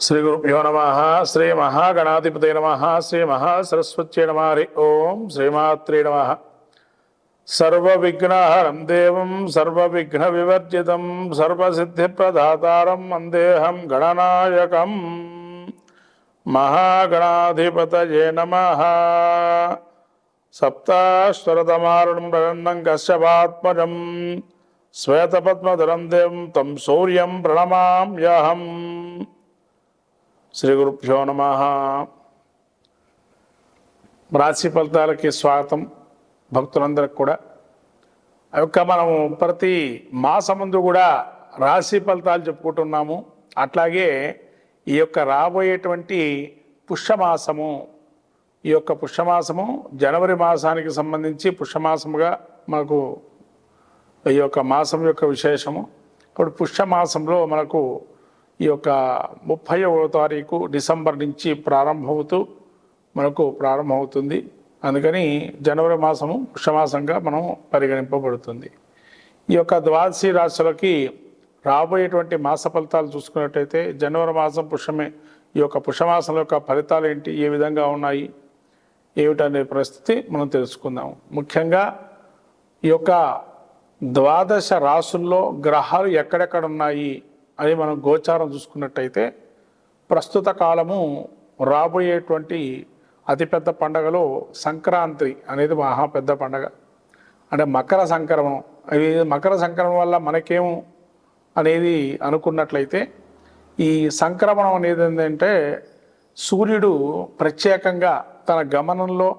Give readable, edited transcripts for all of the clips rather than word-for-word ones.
శ్రీ గురుభ్యో నమ. శ్రీ మహాగణాధిపతయ నమ. శ్రీ మహాసరస్వత్యై నమ. హరి ఓం. శ్రీమాత్రే నమ. సర్వవిఘ్నహరం దేవం సర్వవిఘ్న వివర్జితం సర్వసిద్ధిప్రదాతారం వందేహం గణనాయకం. మహాగణాధిపతయే నమ. సప్తాశ్వరతమారుణం ప్రగన్నం కశ్యపాత్మజం శ్వేతపద్మధరం దేవం తం సూర్యం ప్రణమామ్యహం. శ్రీ గురుభ్యో నమ. రాశి ఫలితాలకి స్వాగతం. భక్తులందరికి కూడా ఆ యొక్క మనం ప్రతి మాసముందు కూడా రాశి ఫలితాలు చెప్పుకుంటున్నాము. అట్లాగే ఈ యొక్క రాబోయేటువంటి పుష్యమాసము, ఈ యొక్క పుష్యమాసము జనవరి మాసానికి సంబంధించి పుష్యమాసముగా మనకు ఈ యొక్క మాసం యొక్క విశేషము. ఇప్పుడు పుష్యమాసంలో మనకు ఈ యొక్క 30వ తారీఖు డిసెంబర్ నుంచి ప్రారంభమవుతుంది. అందుకని జనవరి మాసము పుష్యమాసంగా మనం పరిగణింపబడుతుంది. ఈ యొక్క ద్వాదశి రాశులకి రాబోయేటువంటి మాస ఫలితాలు చూసుకున్నట్టయితే జనవరి మాసం పుష్యమే. ఈ యొక్క పుష్యమాసం యొక్క ఫలితాలు ఏంటి, ఏ విధంగా ఉన్నాయి, ఏమిటనే పరిస్థితి మనం తెలుసుకుందాం. ముఖ్యంగా ఈ యొక్క ద్వాదశ రాశుల్లో గ్రహాలు ఎక్కడెక్కడ ఉన్నాయి అని మనం గోచారం చూసుకున్నట్టయితే ప్రస్తుత కాలము రాబోయేటువంటి అతిపెద్ద పండగలో సంక్రాంతి అనేది మహా పెద్ద పండగ. అంటే మకర సంక్రమణం. ఇది మకర సంక్రమణం వల్ల మనకేం అనేది అనుకున్నట్లయితే ఈ సంక్రమణం అనేది ఏంటంటే సూర్యుడు ప్రత్యేకంగా తన గమనంలో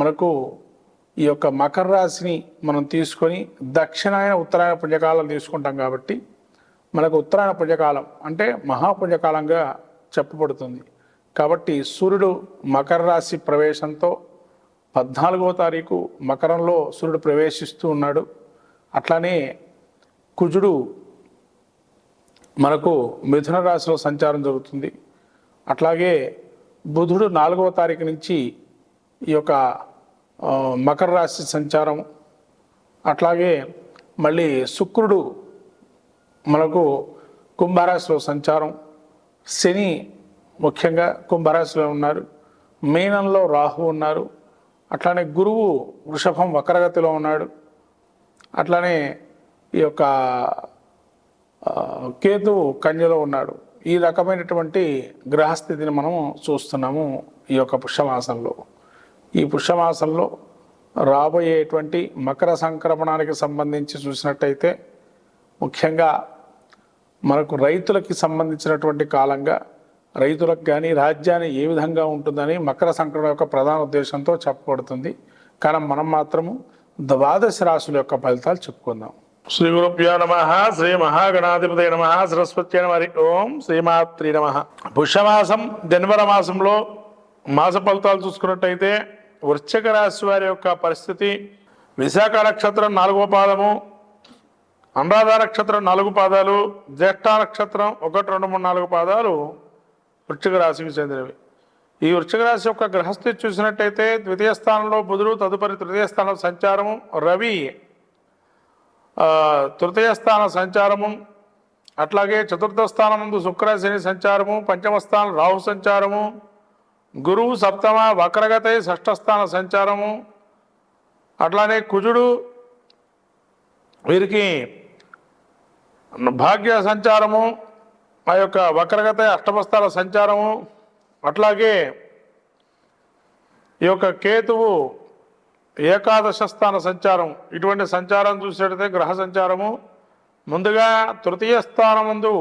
మనకు ఈ యొక్క మకర రాశిని మనం తీసుకొని దక్షిణాయన ఉత్తరాయణ పుణ్యకాలం తీసుకుంటాం. కాబట్టి మనకు ఉత్తరాయణ పుణ్యకాలం అంటే మహాపుణ్యకాలంగా చెప్పబడుతుంది. కాబట్టి సూర్యుడు మకర రాశి ప్రవేశంతో 14వ తారీఖు మకరంలో సూర్యుడు ప్రవేశిస్తూ ఉన్నాడు. అట్లానే కుజుడు మనకు మిథున రాశిలో సంచారం జరుగుతుంది. అట్లాగే బుధుడు 4వ తారీఖు నుంచి ఈ యొక్క మకర రాశి సంచారం. అట్లాగే మళ్ళీ శుక్రుడు మనకు కుంభరాశిలో సంచారం. శని ముఖ్యంగా కుంభరాశిలో ఉన్నారు. మీనంలో రాహు ఉన్నారు. అట్లానే గురువు వృషభం వక్రగతిలో ఉన్నాడు. అట్లానే ఈ యొక్క కేతువు కన్యలో ఉన్నాడు. ఈ రకమైనటువంటి గ్రహస్థితిని మనం చూస్తున్నాము ఈ యొక్క పుష్యమాసంలో. ఈ పుష్యమాసంలో రాబోయేటువంటి మకర సంక్రమణానికి సంబంధించి చూసినట్టయితే ముఖ్యంగా మనకు రైతులకి సంబంధించినటువంటి కాలంగా రైతులకు కానీ రాజ్యాన్ని ఏ విధంగా ఉంటుందని మకర సంక్రమణ యొక్క ప్రధాన ఉద్దేశంతో చెప్పబడుతుంది. కానీ మనం మాత్రము ద్వాదశ రాశుల యొక్క ఫలితాలు చెప్పుకుందాం. శ్రీ గురుభ్యో నమ. శ్రీ మహాగణాధిపతయ నమ. సరస్వత్యై నమ. హరి ఓం. శ్రీమాత్రే నమ. పుష్యమాసం జనవరి మాసంలో మాస ఫలితాలు చూసుకున్నట్టయితే వృశ్చిక రాశి వారి యొక్క పరిస్థితి విశాఖ నక్షత్రం 4వ పాదము, అనురాధ నక్షత్రం 4 పాదాలు, జ్యేష్ఠ నక్షత్రం 1, 2, 3, 4 పాదాలు వృశ్చిక రాశికి చెందినవి. ఈ వృశ్చిక రాశి యొక్క గ్రహస్థితి చూసినట్టయితే ద్వితీయ స్థానంలో బుధుడు, తదుపరి తృతీయ స్థానం సంచారము రవి తృతీయ స్థాన సంచారము. అట్లాగే చతుర్థ స్థానం ముందు శుక్ర శని సంచారము, పంచమ స్థానం రాహు సంచారము, గురువు సప్తమ వక్రగతే షష్ఠ స్థాన సంచారము. అట్లానే కుజుడు వీరికి భాగ్య సంచారము, ఆ యొక్క వక్రగత అష్టమస్థాన సంచారము. అట్లాగే ఈ యొక్క కేతువు ఏకాదశ స్థాన సంచారం. ఇటువంటి సంచారం చూసేటైతే గ్రహ సంచారము ముందుగా తృతీయ స్థానం ముందు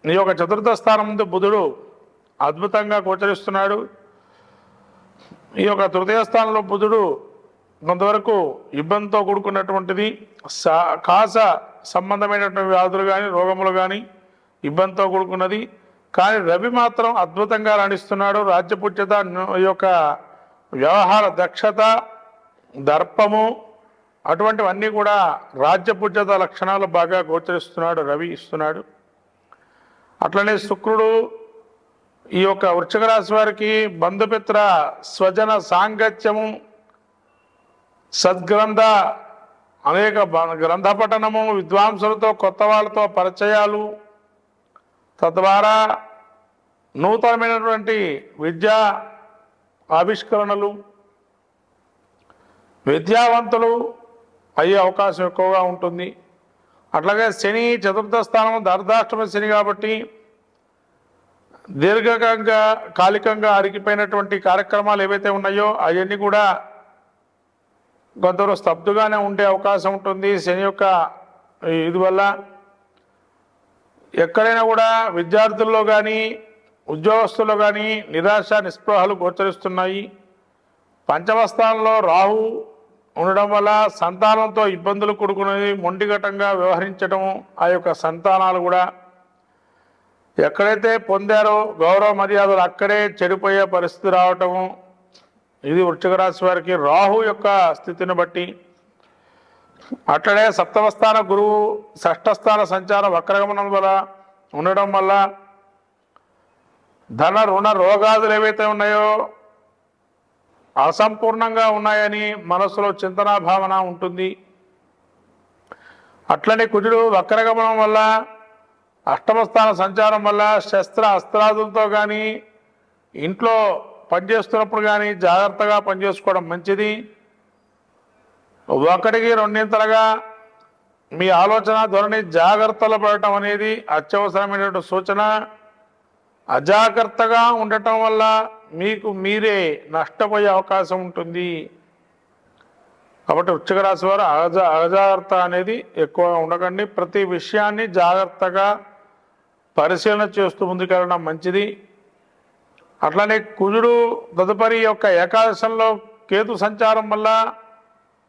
ఈ యొక్క చతుర్థ స్థానం ముందు బుధుడు అద్భుతంగా గోచరిస్తున్నాడు. ఈ యొక్క తృతీయ స్థానంలో బుధుడు కొంతవరకు ఇబ్బందితో కూడుకున్నటువంటిది, కాస సంబంధమైనటువంటి వ్యాధులు కానీ రోగములు కానీ ఇబ్బందితో కూడుకున్నది. కానీ రవి మాత్రం అద్భుతంగా రాణిస్తున్నాడు. రాజ్యపుత్యత, ఈ యొక్క వ్యవహార దక్షత, దర్పము అటువంటివన్నీ కూడా రాజ్యపుత్యత లక్షణాలు బాగా గోచరిస్తున్నాడు, రవి ఇస్తున్నాడు. అట్లనే శుక్రుడు ఈ యొక్క వృశ్చిక రాశి వారికి బంధుమిత్ర స్వజన సాంగత్యము, సద్గ్రంథ అనేక గ్రంథ పఠనము, విద్వాంసులతో కొత్త వాళ్ళతో పరిచయాలు, తద్వారా నూతనమైనటువంటి విద్యా ఆవిష్కరణలు, విద్యావంతులు అయ్యే అవకాశం ఎక్కువగా ఉంటుంది. అట్లాగే శని చతుర్థ స్థానం అర్ధాష్టమ శని కాబట్టి కాలికంగా అరిగిపోయినటువంటి కార్యక్రమాలు ఏవైతే ఉన్నాయో అవన్నీ కూడా కొందరు స్తబ్దుగానే ఉండే అవకాశం ఉంటుంది. శని యొక్క ఇది వల్ల ఎక్కడైనా కూడా విద్యార్థుల్లో కానీ ఉద్యోగస్తుల్లో కానీ నిరాశ నిస్పృహలు గోచరిస్తున్నాయి. పంచమ స్థానంలో రాహు ఉండడం వల్ల సంతానంతో ఇబ్బందులు కూడుకున్నది, మొండిఘటంగా వ్యవహరించడం, ఆ యొక్క సంతానాలు కూడా ఎక్కడైతే పొందారో గౌరవ మర్యాదలు అక్కడే చెడిపోయే పరిస్థితి రావటము, ఇది వృశ్చిక రాశి వారికి రాహు యొక్క స్థితిని బట్టి. అట్లనే సప్తమ స్థాన గురువు షష్ఠ స్థాన సంచారం వక్రగమనం వల్ల ఉండడం వల్ల ధన రుణ రోగాదులు ఏవైతే ఉన్నాయో అసంపూర్ణంగా ఉన్నాయని మనసులో చింతనా భావన ఉంటుంది. అట్లనే కుజుడు వక్రగమనం వల్ల అష్టమ స్థాన సంచారం వల్ల శస్త్ర అస్త్రాదులతో కానీ ఇంట్లో పనిచేస్తున్నప్పుడు కానీ జాగ్రత్తగా పనిచేసుకోవడం మంచిది. ఒకటికి రెండింతలుగా మీ ఆలోచన ధోరణి జాగ్రత్తలు పడటం అనేది అత్యవసరమైనటువంటి సూచన. అజాగ్రత్తగా ఉండటం వల్ల మీకు మీరే నష్టపోయే అవకాశం ఉంటుంది. కాబట్టి వృశ్చిక రాశి వారు అజాగ్రత్త అనేది ఎక్కువగా ఉండకండి. ప్రతి విషయాన్ని జాగ్రత్తగా పరిశీలన చేస్తూ ముందుకెళ్ళడం మంచిది. అట్లనే కుజుడు తదుపరి యొక్క ఏకాదశంలో కేతు సంచారం వల్ల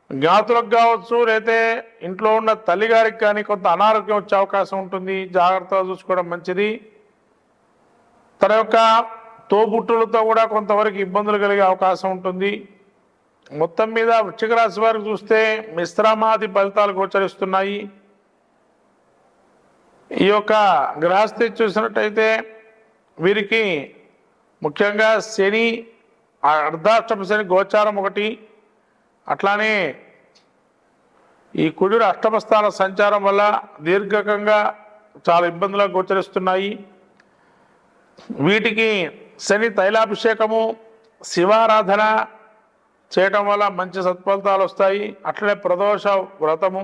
జ్ఞాతులకు కావచ్చు, లేతే ఇంట్లో ఉన్న తల్లిగారికి కానీ కొంత అనారోగ్యం వచ్చే అవకాశం ఉంటుంది. జాగ్రత్తగా చూసుకోవడం మంచిది. తన యొక్క తోబుట్టులతో కూడా కొంతవరకు ఇబ్బందులు కలిగే అవకాశం ఉంటుంది. మొత్తం మీద వృశ్చిక రాశి వారికి చూస్తే మిశ్రమాది ఫలితాలు గోచరిస్తున్నాయి. ఈ యొక్క గ్రహస్థితి చూసినట్టయితే వీరికి ముఖ్యంగా శని అర్ధాష్టమ శని గోచారం ఒకటి, అట్లానే ఈ కుజుడు అష్టమ స్థాన సంచారం వల్ల దీర్ఘకంగా చాలా ఇబ్బందులకు గోచరిస్తున్నాయి. వీటికి శని తైలాభిషేకము, శివారాధన చేయటం వల్ల మంచి సత్ఫలితాలు వస్తాయి. అట్లనే ప్రదోష వ్రతము,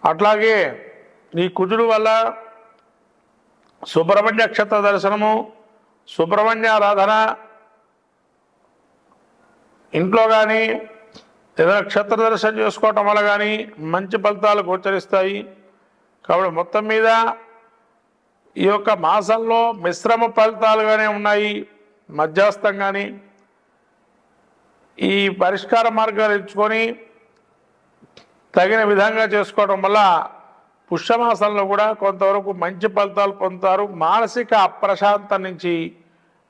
అట్లాగే ఈ కుజుడు వల్ల సుబ్రహ్మణ్య నక్షత్ర దర్శనము, సుబ్రహ్మణ్యారాధన ఇంట్లో కానీ ఏదైనా క్షేత్ర దర్శనం చేసుకోవటం వల్ల కానీ మంచి ఫలితాలు గోచరిస్తాయి. కాబట్టి మొత్తం మీద ఈ యొక్క మాసంలో మిశ్రమ ఫలితాలుగానే ఉన్నాయి, మధ్యస్థంగాని. ఈ పరిష్కార మార్గాలు ఎంచుకొని తగిన విధంగా చేసుకోవడం వల్ల పుష్యమాసంలో కూడా కొంతవరకు మంచి ఫలితాలు పొందుతారు. మానసిక అప్రశాంతం నుంచి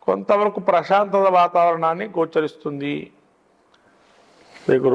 కొంతవరకు ప్రశాంతత వాతావరణాన్ని గోచరిస్తుంది.